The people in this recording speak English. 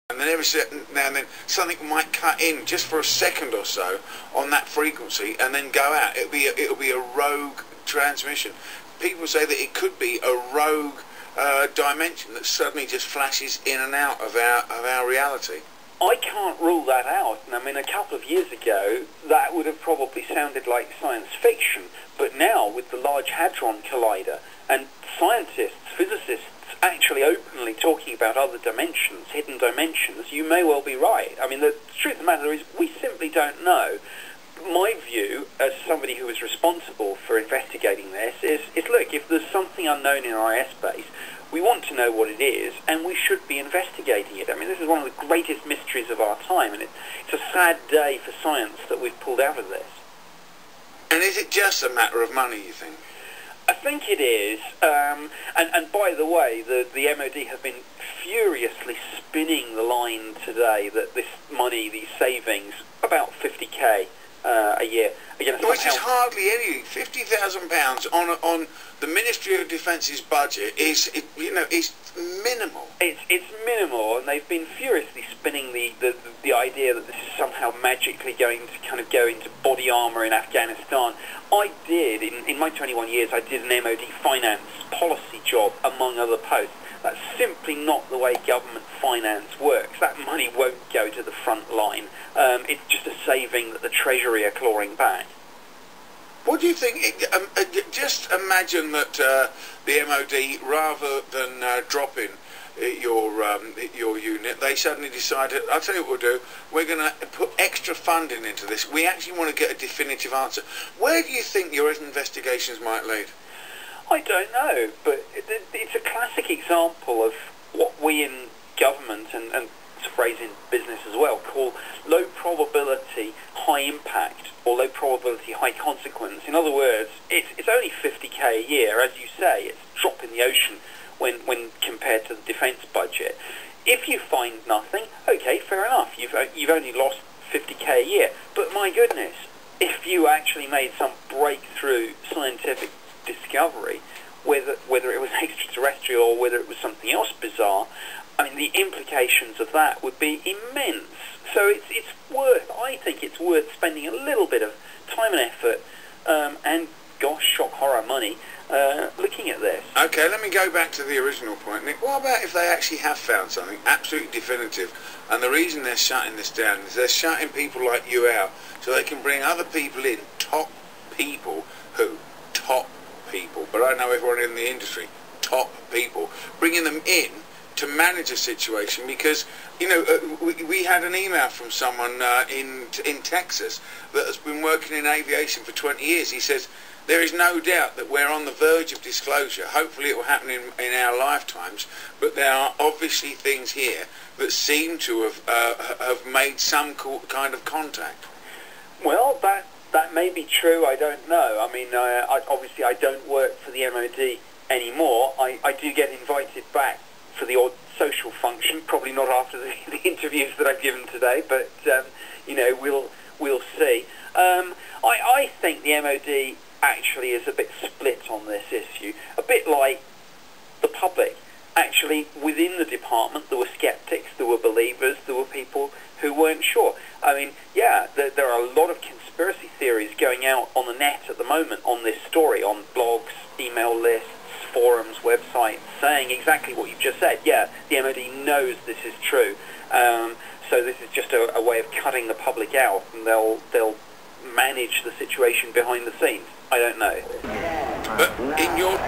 And then every now and then something might cut in just for a second or so on that frequency and then go out. It'll be a rogue transmission. People say that it could be a rogue dimension that suddenly just flashes in and out of our reality. I can't rule that out. And I mean, a couple of years ago, that would have probably sounded like science fiction. But now, with the Large Hadron Collider, and scientists, physicists, actually openly talking about other dimensions, hidden dimensions, you may well be right. I mean, the truth of the matter is, we simply don't know. My view, as somebody who is responsible for investigating this, is look, if there's something unknown in our airspace, we want to know what it is, and we should be investigating it. I mean, this is one of the greatest mysteries of our time, and it's a sad day for science that we've pulled out of this. And is it just a matter of money, you think? I think it is, and by the way, the MOD have been furiously spinning the line today that this money, these savings, about 50k a year, which is hardly anything. £50,000 on the Ministry of Defence's budget is minimal. It's minimal, and they've been furiously spinning the idea that this is somehow magically going to kind of go into body armour in Afghanistan. I did, in my 21 years, I did an MOD finance policy job, among other posts. That's simply not the way government finance works. That money won't go to the front line. It's just a saving that the Treasury are clawing back. What do you think? Just imagine that the MOD, rather than dropping your unit, they suddenly decided, I'll tell you what we'll do, we're going to put extra funding into this. We actually want to get a definitive answer. Where do you think your investigations might lead? I don't know, but it's a classic example of what we in government, and it's a phrase in business as well, call low probability, high impact, or low probability, high consequence. In other words, it's only 50k a year, as you say. It's a drop in the ocean when compared to the defence budget. If you find nothing, okay, fair enough. You've only lost 50k a year. But my goodness, if you actually made some breakthrough scientific discovery, whether it was extraterrestrial or whether it was something else bizarre, I mean, the implications of that would be immense. So I think it's worth spending a little bit of time and effort, and gosh, shock horror money, looking at this. Okay, let me go back to the original point, Nick. What about if they actually have found something absolutely definitive, and the reason they're shutting this down is they're shutting people like you out so they can bring other people in, top people, but I know everyone in the industry, top people, bringing them in to manage a situation, because we had an email from someone in Texas that has been working in aviation for 20 years. He says, there is no doubt that we're on the verge of disclosure. Hopefully it will happen in our lifetimes, but there are obviously things here that seem to have made some kind of contact. Well, that may be true. I don't know. I mean, obviously I don't work for the MOD anymore. I do get invited back for the odd social function, probably not after the interviews that I've given today, but we'll see. I think the MOD actually is a bit split on this issue, a bit like the public. Actually, within the department, there were skeptics, there were believers, there were people who weren't sure. I mean, yeah, there are a lot of conspiracy theories going out on the net at the moment on this story, on blogs, email lists, forums, websites, saying exactly what you've just said. Yeah, the MOD knows this is true, so this is just a way of cutting the public out, and they'll manage the situation behind the scenes. I don't know. But in your